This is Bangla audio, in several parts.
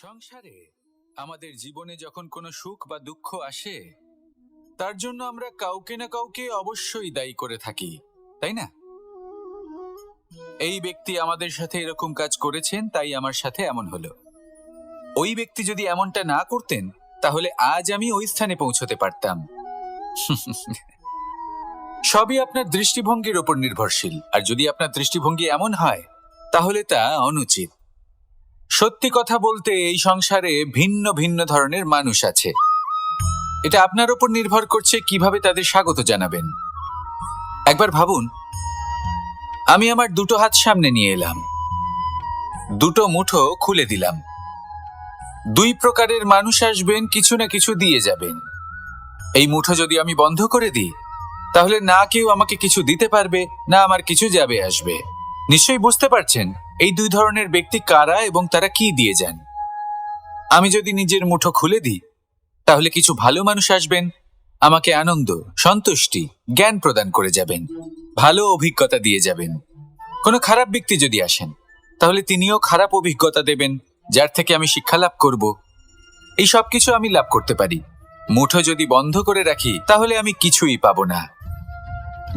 সংসারে আমাদের জীবনে যখন কোনো সুখ বা দুঃখ আসে, তার জন্য আমরা কাউকে না কাউকে অবশ্যই দায়ী করে থাকি, তাই না? এই ব্যক্তি আমাদের সাথে এরকম কাজ করেছেন, তাই আমার সাথে এমন হলো। ওই ব্যক্তি যদি এমনটা না করতেন, তাহলে আজ আমি ওই স্থানে পৌঁছতে পারতাম। সবই আপনার দৃষ্টিভঙ্গির উপর নির্ভরশীল, আর যদি আপনার দৃষ্টিভঙ্গি এমন হয়, তাহলে তা অনুচিত। সত্যি কথা বলতে, এই সংসারে ভিন্ন ভিন্ন ধরনের মানুষ আছে। এটা আপনার উপর নির্ভর করছে কিভাবে তাদের স্বাগত জানাবেন। একবার ভাবুন, আমি আমার দুটো হাত সামনে নিয়ে এলাম, দুটো মুঠো খুলে দিলাম। দুই প্রকারের মানুষ আসবেন, কিছু না কিছু দিয়ে যাবেন। এই মুঠো যদি আমি বন্ধ করে দিই, তাহলে না কেউ আমাকে কিছু দিতে পারবে, না আমার কিছু যাবে আসবে। নিশ্চয়ই বুঝতে পারছেন এই দুই ধরনের ব্যক্তি কারা এবং তারা কি দিয়ে যান। আমি যদি নিজের মুঠো খুলে দিই, তাহলে কিছু ভালো মানুষ আসবেন, আমাকে আনন্দ, সন্তুষ্টি, জ্ঞান প্রদান করে যাবেন, ভালো অভিজ্ঞতা দিয়ে যাবেন। কোনো খারাপ ব্যক্তি যদি আসেন, তাহলে তিনিও খারাপ অভিজ্ঞতা দেবেন, যার থেকে আমি শিক্ষা লাভ করব। এই সব কিছু আমি লাভ করতে পারি। মুঠো যদি বন্ধ করে রাখি, তাহলে আমি কিছুই পাবো না।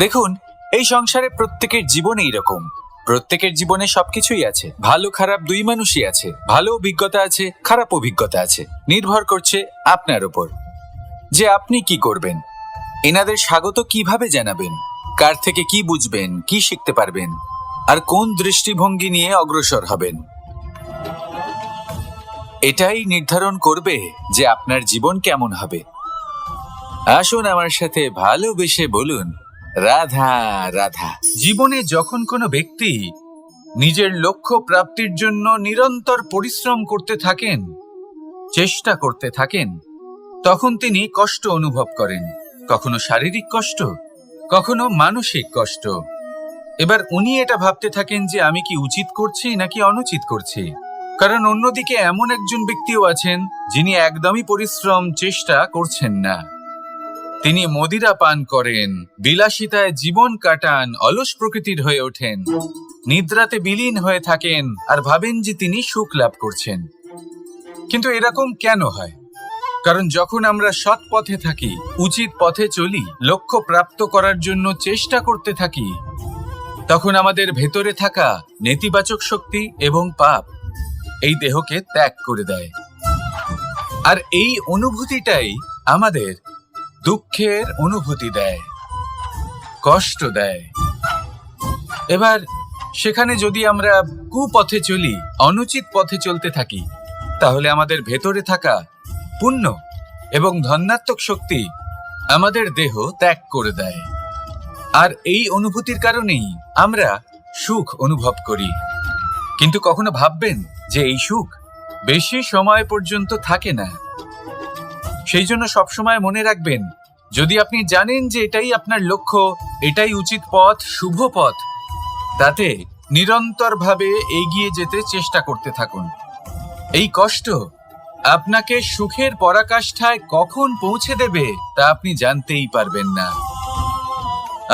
দেখুন, এই সংসারে প্রত্যেকের জীবনে এইরকম। প্রত্যেকের জীবনে সবকিছুই আছে, ভালো খারাপ দুই মানুষই আছে, ভালো অভিজ্ঞতা আছে, খারাপ অভিজ্ঞতা আছে। নির্ভর করছে আপনার উপর যে আপনি কি করবেন, এনাদের স্বাগত কিভাবে জানাবেন, কার থেকে কি বুঝবেন, কি শিখতে পারবেন, আর কোন দৃষ্টিভঙ্গি নিয়ে অগ্রসর হবেন। এটাই নির্ধারণ করবে যে আপনার জীবন কেমন হবে। আসুন আমার সাথে ভালোবেসে বলুন, রাধা রাধা। জীবনে যখন কোনো ব্যক্তি নিজের লক্ষ্য প্রাপ্তির জন্য নিরন্তর পরিশ্রম করতে থাকেন, চেষ্টা করতে থাকেন, তখন তিনি কষ্ট অনুভব করেন। কখনো শারীরিক কষ্ট, কখনো মানসিক কষ্ট। এবার উনি এটা ভাবতে থাকেন যে আমি কি উচিত করছি নাকি অনুচিত করছি। কারণ অন্যদিকে এমন একজন ব্যক্তিও আছেন যিনি একদমই পরিশ্রম চেষ্টা করছেন না। তিনি মদিরা পান করেন, বিলাসিতায় জীবন কাটান, অলস প্রকৃতির হয়ে ওঠেন, নিদ্রাতে বিলীন হয়ে থাকেন আর ভাবেন যে তিনি সুখ লাভ করছেন। কিন্তু এরকম কেন হয়? কারণ যখন আমরা সৎ পথে থাকি, উচিত পথে চলি, লক্ষ্য প্রাপ্ত করার জন্য চেষ্টা করতে থাকি, তখন আমাদের ভেতরে থাকা নেতিবাচক শক্তি এবং পাপ এই দেহকে ত্যাগ করে দেয়। আর এই অনুভূতিটাই আমাদের দুঃখের অনুভূতি দেয়, কষ্ট দেয়। এবার সেখানে যদি আমরা কুপথে চলি, অনুচিত পথে চলতে থাকি, তাহলে আমাদের ভেতরে থাকা পুণ্য এবং ধনাত্মক শক্তি আমাদের দেহ ত্যাগ করে দেয়। আর এই অনুভূতির কারণেই আমরা সুখ অনুভব করি। কিন্তু কখনো ভাববেন যে এই সুখ বেশি সময় পর্যন্ত থাকে না। সেই জন্য সবসময় মনে রাখবেন, যদি আপনি জানেন যে এটাই আপনার লক্ষ্য, এটাই উচিত পথ, শুভ পথ, তাতে নিরন্তরভাবে এগিয়ে যেতে চেষ্টা করতে থাকুন। এই কষ্ট আপনাকে সুখের পরাকাষ্ঠায় কখন পৌঁছে দেবে তা আপনি জানতেই পারবেন না।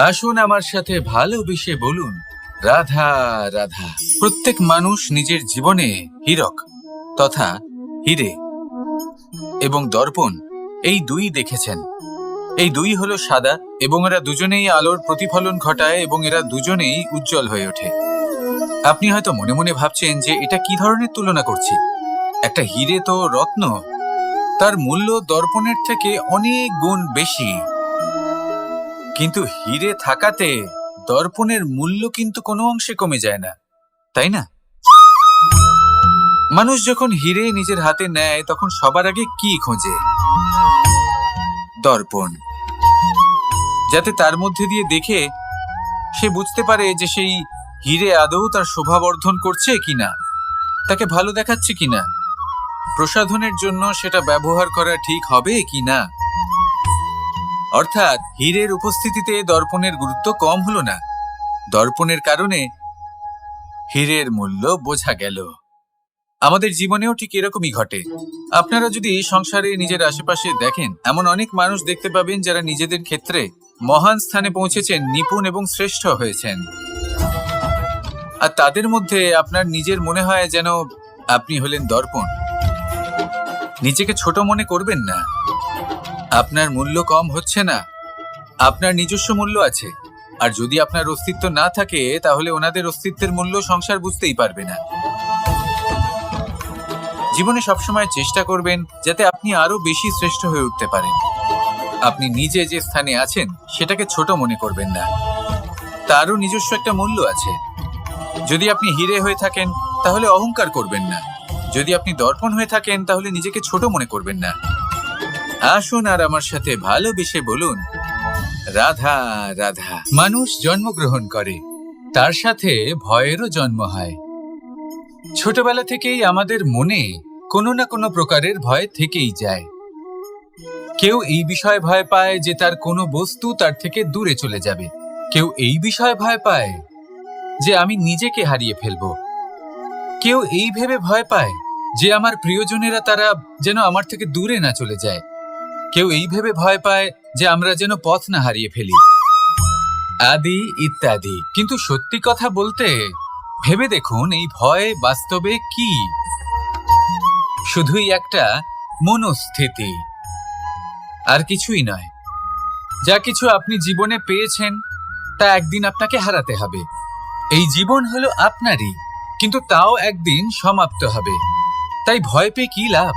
আসুন আমার সাথে ভালোবেসে বলুন, রাধা রাধা। প্রত্যেক মানুষ নিজের জীবনে হীরক তথা হিরে এবং দর্পণ এই দুই দেখেছেন। এই দুই হলো সাদা এবং এরা দুজনেই আলোর প্রতিফলন ঘটায় এবং এরা দুজনেই উজ্জ্বল হয়ে ওঠে। আপনি হয়তো মনে মনে ভাবছেন যে এটা কি ধরনের তুলনা করছি। একটা হিরে তো রত্ন, তার মূল্য দর্পণের থেকে অনেক গুণ বেশি। কিন্তু হিরে থাকাতে দর্পণের মূল্য কিন্তু কোনো অংশে কমে যায় না, তাই না? মানুষ যখন হিরে নিজের হাতে নেয়, তখন সবার আগে কি খোঁজে? দর্পণ, যাতে তার মধ্যে দিয়ে দেখে সে বুঝতে পারে যে সেই হিরে আদৌ তার শোভাবর্ধন করছে কিনা, তাকে ভালো দেখাচ্ছে কিনা, প্রসাধনের জন্য সেটা ব্যবহার করা ঠিক হবে কিনা। অর্থাৎ হীরের উপস্থিতিতে দর্পণের গুরুত্ব কম হলো না। দর্পণের কারণে হীরের মূল্য বোঝা গেল। আমাদের জীবনেও ঠিক এরকমই ঘটে। আপনারা যদি সংসারে নিজের আশেপাশে দেখেন, এমন অনেক মানুষ দেখতে পাবেন যারা নিজেদের ক্ষেত্রে মহান স্থানে পৌঁছেছেন, নিপুণ এবং শ্রেষ্ঠ হয়েছেন। আর তাদের মধ্যে আপনার নিজের মনে হয় যেন আপনি হলেন দর্পণ। নিজেকে ছোট মনে করবেন না। আপনার মূল্য কম হচ্ছে না, আপনার নিজস্ব মূল্য আছে। আর যদি আপনার অস্তিত্ব না থাকে তাহলে ওনাদের অস্তিত্বের মূল্য সংসার বুঝতেই পারবে না। জীবনে সবসময় চেষ্টা করবেন যাতে আপনি আরো বেশি শ্রেষ্ঠ হয়ে উঠতে পারেন। আপনি নিজে যে স্থানে আছেন সেটাকে ছোট মনে করবেন না, তারও নিজস্ব একটা মূল্য আছে। যদি আপনি হিরে হয়ে থাকেন তাহলে অহংকার করবেন না, যদি আপনি দর্পণ হয়ে থাকেন তাহলে নিজেকে ছোট মনে করবেন না। আসুন আর আমার সাথে ভালোবেসে বলুন, রাধা রাধা। মানুষ জন্মগ্রহণ করে, তার সাথে ভয়েরও জন্ম হয়। ছোটবেলা থেকেই আমাদের মনে কোনো না কোনো প্রকারের ভয় থেকেই যায়। কেউ এই বিষয়ে ভয় পায় যে তার কোনো বস্তু তার থেকে দূরে চলে যাবে, কেউ এই বিষয়ে ভয় পায় যে আমি নিজেকে হারিয়ে ফেলব, কেউ এই ভেবে ভয় পায় যে আমার প্রিয়জনেরা তারা যেন আমার থেকে দূরে না চলে যায়, কেউ এই ভেবে ভয় পায় যে আমরা যেন পথ না হারিয়ে ফেলি, আদি ইত্যাদি। কিন্তু সত্যি কথা বলতে ভেবে দেখুন, এই ভয় বাস্তবে কি? শুধুই একটা মনস্থিতি, আর কিছুই নয়। যা কিছু আপনি জীবনে পেয়েছেন তা একদিন আপনাকে হারাতে হবে। এই জীবন হলো আপনারই, কিন্তু তাও একদিন সমাপ্ত হবে। তাই ভয় পেয়ে কি লাভ?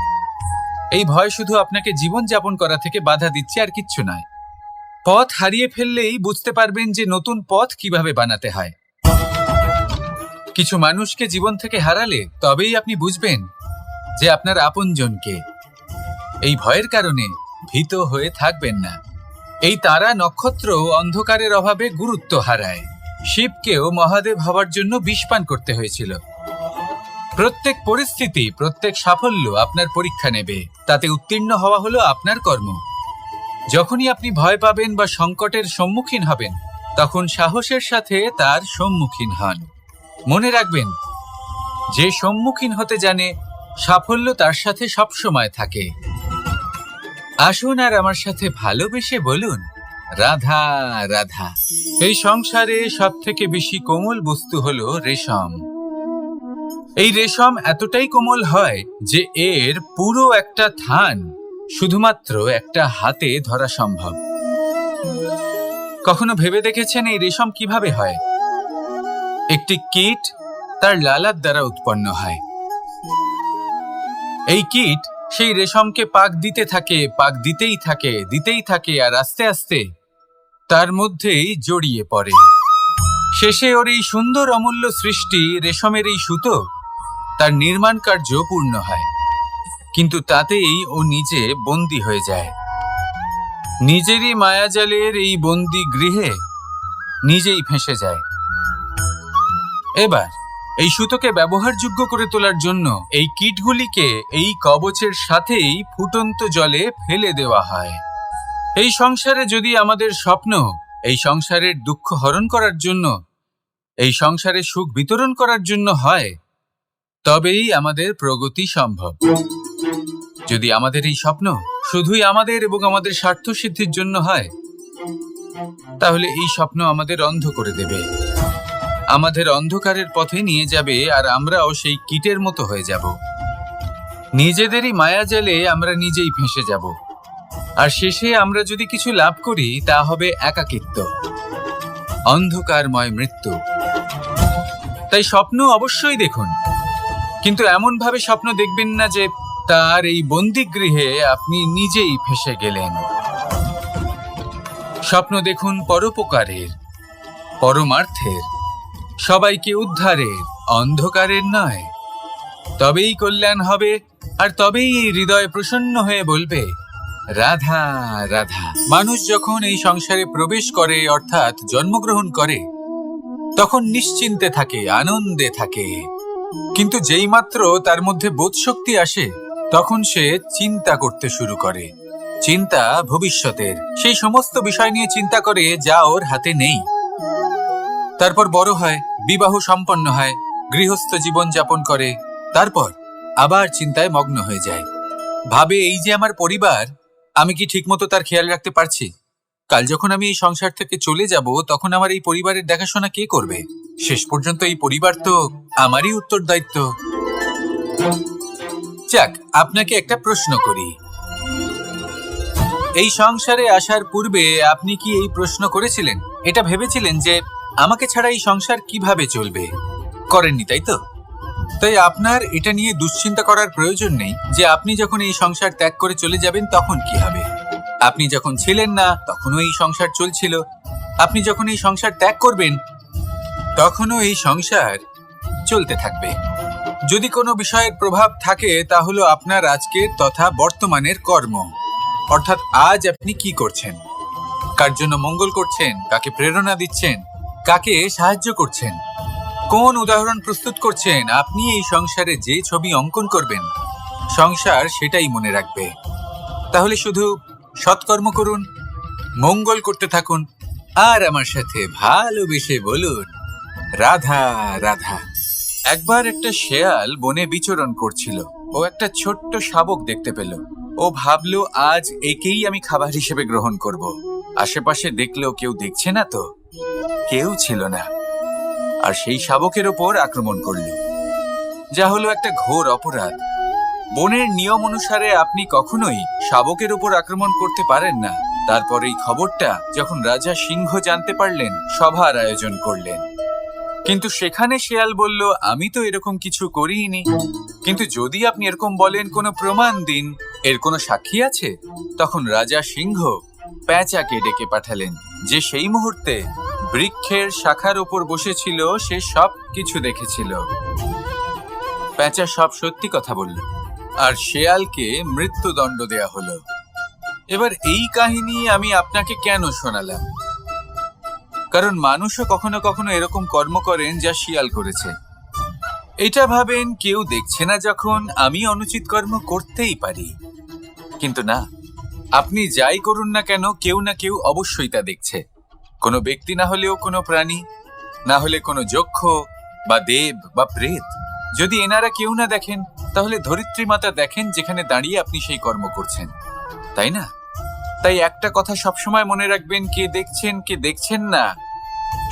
এই ভয় শুধু আপনাকে জীবন যাপন করা থেকে বাধা দিচ্ছে, আর কিচ্ছু নয়। পথ হারিয়ে ফেললেই বুঝতে পারবেন যে নতুন পথ কিভাবে বানাতে হয়। কিছু মানুষকে জীবন থেকে হারালে তবেই আপনি বুঝবেন যে আপনার আপনজনকে। এই ভয়ের কারণে ভীত হয়ে থাকবেন না। এই তারা নক্ষত্র অন্ধকারের অভাবে গুরুত্ব হারায়। শিবকেও মহাদেব হওয়ার জন্য বিষপান করতে হয়েছিল। প্রত্যেক পরিস্থিতি, প্রত্যেক সাফল্য আপনার পরীক্ষা নেবে, তাতে উত্তীর্ণ হওয়া হলো আপনার কর্ম। যখনই আপনি ভয় পাবেন বা সংকটের সম্মুখীন হবেন, তখন সাহসের সাথে তার সম্মুখীন হন। মনে রাখবেন, যে সম্মুখীন হতে জানে সাফল্য তার সাথে সবসময় থাকে। আসুন আর আমার সাথে ভালোবেসে বলুন, রাধা রাধা। এই সংসারে সব থেকে বেশি কোমল বস্তু হলো রেশম। এই রেশম এতটাই কোমল হয় যে এর পুরো একটা থান শুধুমাত্র একটা হাতে ধরা সম্ভব। কখনো ভেবে দেখেছেন এই রেশম কিভাবে হয়? একটি কীট তার লালার দ্বারা উৎপন্ন হয়। এই কীট সেই রেশমকে পাক দিতে থাকে, পাক দিতেই থাকে, আর আস্তে আস্তে তার মধ্যেই জড়িয়ে পড়ে। শেষে ওর এই সুন্দর অমূল্য সৃষ্টি রেশমের এই সুতো, তার নির্মাণ কার্য পূর্ণ হয়। কিন্তু তাতেই ও নিজে বন্দী হয়ে যায়। নিজেরই মায়াজালের এই বন্দী গৃহে নিজেই ফেঁসে যায়। এবার এই সুতোকে ব্যবহারযোগ্য করে তোলার জন্য এই কীটগুলিকে এই কবচের সাথেই ফুটন্ত জলে ফেলে দেওয়া হয়। এই সংসারে যদি আমাদের স্বপ্ন এই সংসারের দুঃখ হরণ করার জন্য, এই সংসারে সুখ বিতরণ করার জন্য হয়, তবেই আমাদের প্রগতি সম্ভব। যদি আমাদের এই স্বপ্ন শুধুই আমাদের এবং আমাদের স্বার্থ সিদ্ধির জন্য হয়, তাহলে এই স্বপ্ন আমাদের অন্ধ করে দেবে, আমাদের অন্ধকারের পথে নিয়ে যাবে, আর আমরাও সেই কীটের মতো হয়ে যাব। নিজেদেরই মায়াজালে আমরা নিজেই ফেঁসে যাব, আর শেষে আমরা যদি কিছু লাভ করি তা হবে একাকিত্ব, অন্ধকারময় মৃত্যু। তাই স্বপ্ন অবশ্যই দেখুন, কিন্তু এমন ভাবে স্বপ্ন দেখবেন না যে তার এই বন্দিগৃহে আপনি নিজেই ফেঁসে গেলেন। স্বপ্ন দেখুন পরোপকারের, পরমার্থের, সবাইকে উদ্ধারের, অন্ধকারের নয়। তবেই কল্যাণ হবে, আর তবেই এই হৃদয় প্রসন্ন হয়ে বলবে, রাধা রাধা। মানুষ যখন এই সংসারে প্রবেশ করে, অর্থাৎ জন্মগ্রহণ করে, তখন নিশ্চিন্তে থাকে, আনন্দে থাকে। কিন্তু যেই মাত্র তার মধ্যে বোধশক্তি আসে, তখন সে চিন্তা করতে শুরু করে। চিন্তা ভবিষ্যতের, সেই সমস্ত বিষয় নিয়ে চিন্তা করে যা ওর হাতে নেই। তারপর বড় হয়, বিবাহ সম্পন্ন হয়, গৃহস্থ জীবন যাপন করে, তারপর আবার চিন্তায় মগ্ন হয়ে যায়। ভাবে, এই যে আমার পরিবার, আমি কি ঠিকমতো তার খেয়াল রাখতে পারছি? কাল যখন আমি এই সংসার থেকে চলে যাব, তখন আমার এই পরিবারের দেখাশোনা কে করবে? শেষ পর্যন্ত এই পরিবার তো আমারই উত্তরদায়িত্ব। যাক, আপনাকে একটা প্রশ্ন করি। এই সংসারে আসার পূর্বে আপনি কি এই প্রশ্ন করেছিলেন, এটা ভেবেছিলেন যে আমাকে ছাড়া এই সংসার কিভাবে চলবে? করেননি, তাই তো? তাই আপনার এটা নিয়ে দুশ্চিন্তা করার প্রয়োজন নেই যে আপনি যখন এই সংসার ত্যাগ করে চলে যাবেন তখন কি হবে। আপনি যখন ছিলেন না তখনও এই সংসার চলছিল, আপনি যখন এই সংসার ত্যাগ করবেন তখনও এই সংসার চলতে থাকবে। যদি কোনো বিষয়ের প্রভাব থাকে তা হলো আপনার আজকের তথা বর্তমানের কর্ম, অর্থাৎ আজ আপনি কি করছেন, কার জন্য মঙ্গল করছেন, কাকে প্রেরণা দিচ্ছেন, কাকে সাহায্য করছেন, কোন উদাহরণ প্রস্তুত করছেন। আপনি এই সংসারে যে ছবি অঙ্কন করবেন সংসার সেটাই মনে রাখবে। তাহলে শুধু সৎকর্ম করুন, মঙ্গল করতে থাকুন, আর আমার সাথে ভালোবেসে বলুন রাধা রাধা। একবার একটা শেয়াল বনে বিচরণ করছিল। ও একটা ছোট্ট শাবক দেখতে পেল। ও ভাবলো আজ একেই আমি খাবার হিসেবে গ্রহণ করব। আশেপাশে দেখলো কেউ দেখছে না, তো কেউ ছিল না, আর সেই শাবকের ওপর আক্রমণ করল, যা হলো একটা ঘোর অপরাধ। বনের নিয়ম অনুসারে আপনি কখনোই শাবকের উপর আক্রমণ করতে পারেন না। তারপর এই খবরটা যখন রাজা সিংহ জানতে পারলেন, সভার আয়োজন করলেন। কিন্তু সেখানে শেয়াল বলল, আমি তো এরকম কিছু করিনি। কিন্তু যদি আপনি এরকম বলেন, কোনো প্রমাণ দিন, এর কোনো সাক্ষী আছে? তখন রাজা সিংহ পেঁচাকে ডেকে পাঠালেন, যে সেই মুহূর্তে বৃক্ষের শাখার উপর বসেছিল। সে সব কিছু দেখেছিল। পেঁচা সব সত্যি কথা বলল, আর শেয়ালকে মৃত্যুদণ্ড দেয়া হলো। এবার এই কাহিনী আমি আপনাকে কেন শোনালাম? কারণ মানুষও কখনো কখনো এরকম কর্ম করেন যা শিয়াল করেছে। এটা ভাবেন কেউ দেখছে না, যখন আমি অনুচিত কর্ম করতেই পারি। কিন্তু না, আপনি যাই করুন না কেন, কেউ না কেউ অবশ্যই তা দেখছে। কোনো ব্যক্তি না হলেও কোনো প্রাণী, না হলে কোনো যক্ষ বা দেব বা প্রেত। যদি এনারা কেউ না দেখেন, তাহলে ধরিত্রী মাতা দেখেন, যেখানে দাঁড়িয়ে আপনি সেই কর্ম করছেন, তাই না? তাই একটা কথা সবসময় মনে রাখবেন, কে দেখছেন কে দেখছেন না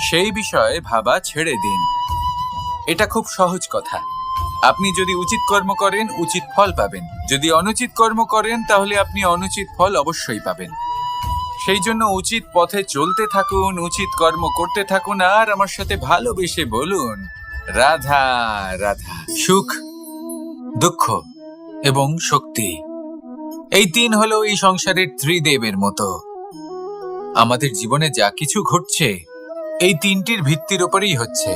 সেই বিষয়ে ভাবা ছেড়ে দিন। এটা খুব সহজ কথা। আপনি যদি উচিত কর্ম করেন উচিত ফল পাবেন, যদি অনুচিত কর্ম করেন তাহলে আপনি অনুচিত ফল অবশ্যই পাবেন। সেই জন্য উচিত পথে চলতে থাকুন, উচিত কর্ম করতে থাকুন, আর আমার সাথে ভালোবেসে বলুন রাধা রাধা। সুখ, দুঃখ এবং শক্তি, এই তিন হলো এই সংসারের ত্রিদেবের মতো। আমাদের জীবনে যা কিছু ঘটছে এই তিনটির ভিত্তির উপরেই হচ্ছে।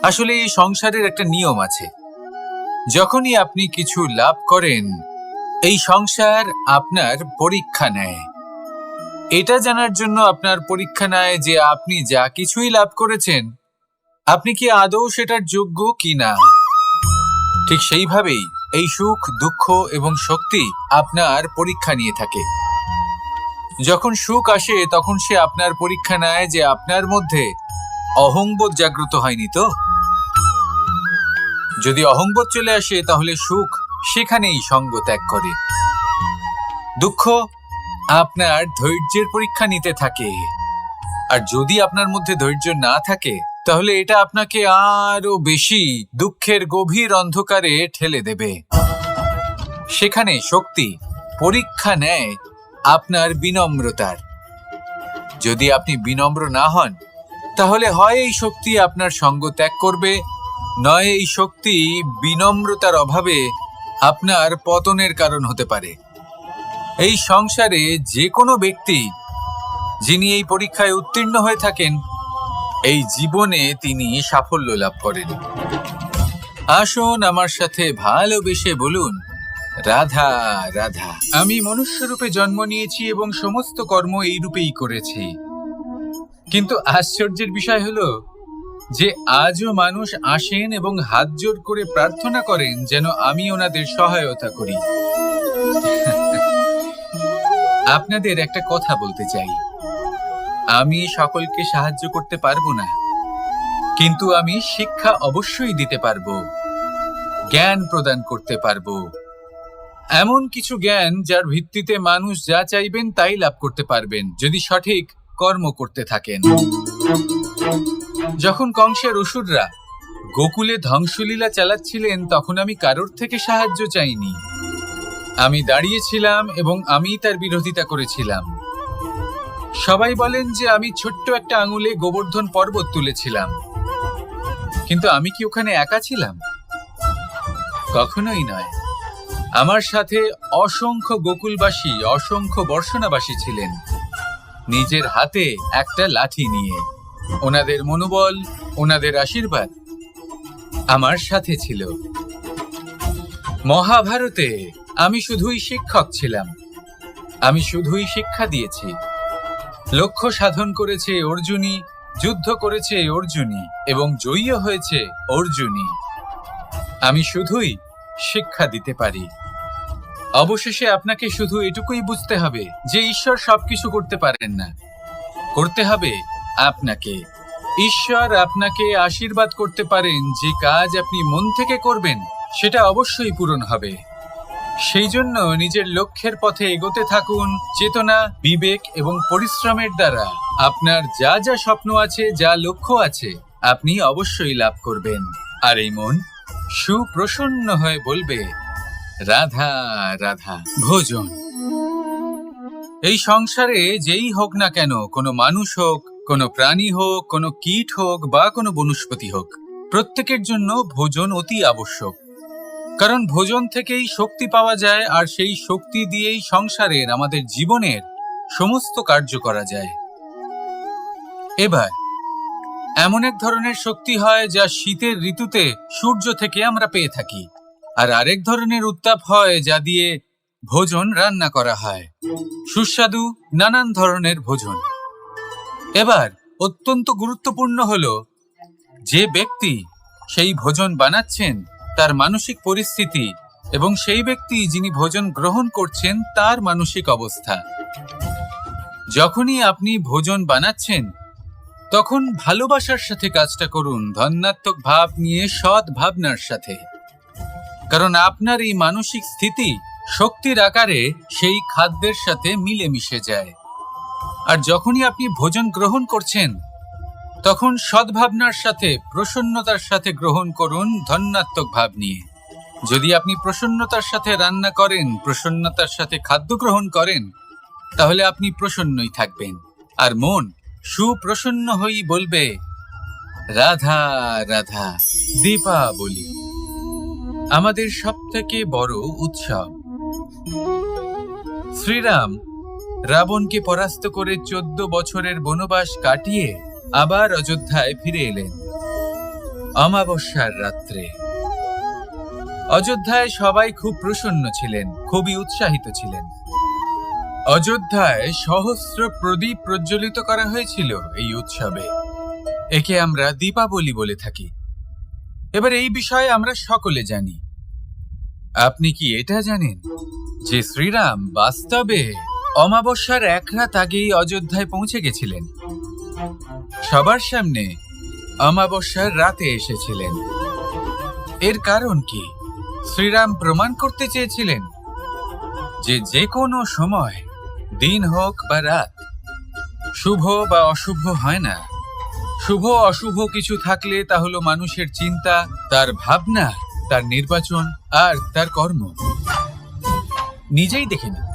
আসলে এই সংসারের একটা নিয়ম আছে, যখনই আপনি কিছু লাভ করেন এই সংসার আপনার পরীক্ষা নেয়। এটা জানার জন্য আপনার পরীক্ষা নেয় যে আপনি যা কিছুই লাভ করেছেন আপনি কি আদৌ সেটার যোগ্য কিনা। ঠিক সেইভাবেই এই সুখ, দুঃখ এবং শক্তি আপনার পরীক্ষা নিয়ে থাকে। যখন সুখ আসে তখন সে আপনার পরীক্ষা নেয় যে আপনার মধ্যে অহংবোধ জাগ্রত হয়নি তো। যদি অহংবোধ চলে আসে তাহলে সুখ সেখানেই সঙ্গ ত্যাগ করে। দুঃখ আপনার ধৈর্যের পরীক্ষা নিতে থাকে, আর যদি আপনার মধ্যে ধৈর্য না থাকে তাহলে এটা আপনাকে আরো বেশি দুঃখের গভীর অন্ধকারে ঠেলে দেবে। সেখানে শক্তি পরীক্ষা নেয় আপনার বিনম্রতার। যদি আপনি বিনম্র না হন তাহলে হয় এই শক্তি আপনার সঙ্গ ত্যাগ করবে, নয় এই শক্তি বিনম্রতার অভাবে আপনার পতনের কারণ হতে পারে। এই সংসারে যে কোনো ব্যক্তি যিনি এই পরীক্ষায় উত্তীর্ণ হয়ে থাকেন এই জীবনে তিনি সাফল্য লাভ করেন। আসুন আমার সাথে ভালোবেসে বলুন রাধা রাধা। আমি মনুষ্য রূপে জন্ম নিয়েছি এবং সমস্ত কর্ম এই রূপেই করেছি, কিন্তু আশ্চর্যের বিষয় হলো যে আজও মানুষ আসেন এবং হাত জোড় করে প্রার্থনা করেন যেন আমি ওনাদের সহায়তা করি। আপনাদের একটা কথা বলতে চাই, আমি সকলকে সাহায্য করতে পারবো না, কিন্তু আমি শিক্ষা অবশ্যই দিতে পারবো, জ্ঞান প্রদান করতে পারবো। এমন কিছু জ্ঞান যার ভিত্তিতে মানুষ যা চাইবেন তাই লাভ করতে পারবেন যদি সঠিক কর্ম করতে থাকেন। যখন কংসের অসুররা গোকুলে ধ্বংসলীলা চালাচ্ছিলেন তখন আমি কারোর থেকে সাহায্য চাইনি। আমি দাঁড়িয়েছিলাম এবং আমি তার বিরোধিতা করেছিলাম। সবাই বলেন যে আমি ছোট্ট একটা আঙুলে গোবর্ধন পর্বত তুলেছিলাম, কিন্তু আমি কি ওখানে একা ছিলাম? কখনোই নয়। আমার সাথে অসংখ্য গোকুলবাসী, অসংখ্য বর্ষণাবাসী ছিলেন, নিজের হাতে একটা লাঠি নিয়ে। ওনাদের মনোবল, ওনাদের আশীর্বাদ আমার সাথে ছিল। মহাভারতে আমি শুধুই শিক্ষক ছিলাম, আমি শুধুই শিক্ষা দিয়েছি। লক্ষ্য সাধন করেছে অর্জুনই, যুদ্ধ করেছে অর্জুনই এবং জয়ীও হয়েছে অর্জুনই। আমি শুধুই শিক্ষা দিতে পারি। অবশেষে আপনাকে শুধু এটুকুই বুঝতে হবে যে ঈশ্বর সবকিছু করতে পারেন না। করতে হবে আপনাকে। ঈশ্বর আপনাকে আশীর্বাদ করতে পারেন যে কাজ আপনি মন থেকে করবেন সেটা অবশ্যই পূরণ হবে। সেই জন্য নিজের লক্ষ্যের পথে এগোতে থাকুন চেতনা, বিবেক এবং পরিশ্রমের দ্বারা। আপনার যা যা স্বপ্ন আছে, যা লক্ষ্য আছে, আপনি অবশ্যই লাভ করবেন। আর এই মন সুপ্রসন্ন হয়ে বলবে, রাধা রাধা। ভোজন। এই সংসারে যেই হোক না কেন, কোনো মানুষ হোক, কোনো প্রাণী হোক, কোনো কীট হোক বা কোনো বনস্পতি হোক, প্রত্যেকের জন্য ভোজন অতি আবশ্যক। কারণ ভোজন থেকেই শক্তি পাওয়া যায়, আর সেই শক্তি দিয়েই সংসারের, আমাদের জীবনের সমস্ত কার্য করা যায়। এবার এমন এক ধরনের শক্তি হয় যা শীতের ঋতুতে সূর্য থেকে আমরা পেয়ে থাকি, আর আরেক ধরনের উত্তাপ হয় যা দিয়ে ভোজন রান্না করা হয়, সুস্বাদু নানান ধরনের ভোজন। এবার অত্যন্ত গুরুত্বপূর্ণ হলো যে ব্যক্তি সেই ভোজন বানাচ্ছেন তার মানসিক পরিস্থিতি এবং সেই ব্যক্তি যিনি ভোজন গ্রহণ করছেন তার মানসিক অবস্থা। যখনই আপনি ভোজন বানাচ্ছেন তখন ভালোবাসার সাথে কাজটা করুন, ধন্যাত্মক ভাব নিয়ে, সৎ ভাবনার সাথে। কারণ আপনার এই মানসিক স্থিতি শক্তির আকারে সেই খাদ্যের সাথে মিলেমিশে যায়। আর যখনই আপনি ভোজন গ্রহণ করছেন তখন সদ্ভাবনার সাথে, প্রসন্নতার সাথে গ্রহণ করুন, ধন্যাত্মক ভাব নিয়ে। যদি আপনি প্রসন্নতার সাথে রান্না করেন, প্রসন্নতার সাথে খাদ্য গ্রহণ করেন, তাহলে আপনি প্রসন্নই থাকবেন। আর মন সুপ্রসন্ন হয়েই বলবে, রাধা রাধা। দীপাবলি আমাদের সবথেকে বড় উৎসব। শ্রীরাম রাবণকে পরাস্ত করে 14 বছরের বনবাস কাটিয়ে আবার অযোধ্যায় ফিরে এলেন অমাবস্যার রাত্রে। অযোধ্যায় সবাই খুব প্রসন্ন ছিলেন, খুবই উৎসাহিত ছিলেন। অযোধ্যায় সহস্র প্রদীপ প্রজ্বলিত করা হয়েছিল এই উৎসবে। একে আমরা দীপাবলি বলে থাকি। এবার এই বিষয়ে আমরা সকলে জানি। আপনি কি এটা জানেন যে শ্রীরাম বাস্তবে অমাবস্যার এক রাত আগেই অযোধ্যায় পৌঁছে গেছিলেন? সবার সামনে অমাবস্যার রাতে এসেছিলেন। এর কারণ কি? শ্রীরাম প্রমাণ করতে চেয়েছিলেন যে যে কোনো সময়, দিন হোক বা রাত, শুভ বা অশুভ হয় না। শুভ অশুভ কিছু থাকলে তা হলো মানুষের চিন্তা, তার ভাবনা, তার নির্বাচন আর তার কর্ম। নিজেই দেখে নিন,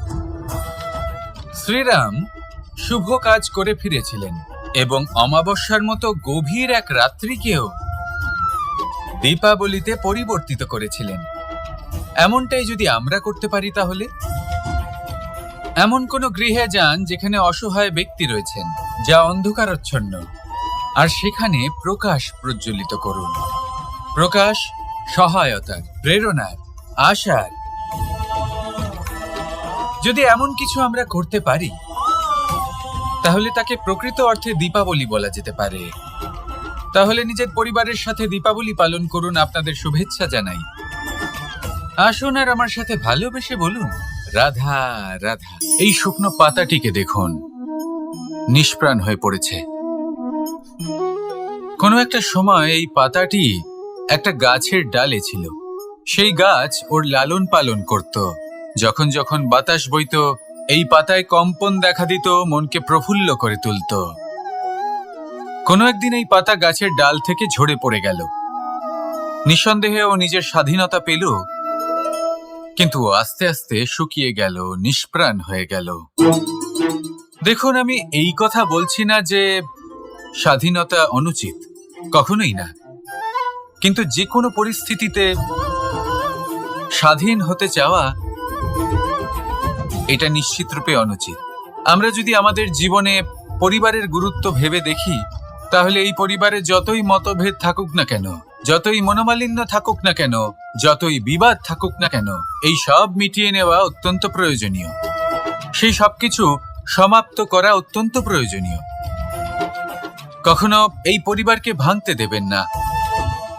শ্রীরাম শুভ কাজ করে ফিরেছিলেন এবং অমাবস্যার মতো গভীর এক রাত্রিকেও দীপাবলিতে পরিবর্তিত করেছিলেন। এমনটাই যদি আমরা করতে পারি, তাহলে এমন কোন গৃহে যান যেখানে অসহায় ব্যক্তি রয়েছেন, যা অন্ধকারাচ্ছন্ন, আর সেখানে প্রকাশ প্রজ্বলিত করুন। প্রকাশ সহায়তার, প্রেরণার, আশার। যদি এমন কিছু আমরা করতে পারি তাহলে তাকে প্রকৃত অর্থে দীপাবলি বলা যেতে পারে। তাহলে নিজের পরিবারের সাথে দীপাবলি পালন করুন। আপনাদের শুভেচ্ছা জানাই। আসুন আর আমার সাথে ভালোবেসে বলুন, রাধা রাধা। এই শুকনো পাতাটিকে দেখুন, নিষ্প্রাণ হয়ে পড়েছে। কোনো একটা সময় এই পাতাটি একটা গাছের ডালে ছিল। সেই গাছ ওর লালন পালন করত। যখন যখন বাতাস বইত, এই পাতায় কম্পন দেখা দিত, মনকে প্রফুল্ল করে তুলত। কোনো একদিন এই পাতা গাছের ডাল থেকে ঝরে পড়ে গেল। নিঃসন্দেহে ও নিজের স্বাধীনতা পেল, কিন্তু আস্তে আস্তে শুকিয়ে গেল, নিষ্প্রাণ হয়ে গেল। দেখুন, আমি এই কথা বলছি না যে স্বাধীনতা অনুচিত, কখনোই না। কিন্তু যে কোনো পরিস্থিতিতে স্বাধীন হতে চাওয়া এটা নিশ্চিতরূপে অনুচিত। আমরা যদি আমাদের জীবনে পরিবারের গুরুত্ব ভেবে দেখি, তাহলে এই পরিবারে যতই মতভেদ থাকুক না কেন, যতই মনোমালিন্য থাকুক না কেন, যতই বিবাদ থাকুক না কেন, এই সব মিটিয়ে নেওয়া অত্যন্ত প্রয়োজনীয়। সেই সবকিছু সমাপ্ত করা অত্যন্ত প্রয়োজনীয়। কখনো এই পরিবারকে ভাঙতে দেবেন না,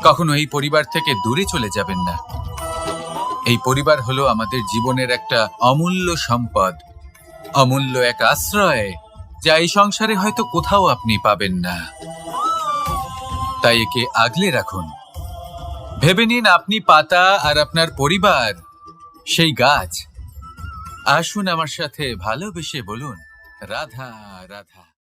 কখনো এই পরিবার থেকে দূরে চলে যাবেন না। এই পরিবার হলো আমাদের জীবনের একটা অমূল্য সম্পদ, অমূল্য এক আশ্রয়, যা এই সংসারে হয়তো কোথাও আপনি পাবেন না। তাই একে আগলে রাখুন। ভেবে নিন আপনি পাতা আর আপনার পরিবার সেই গাছ। আসুন আমার সাথে ভালোবেসে বলুন, রাধা রাধা।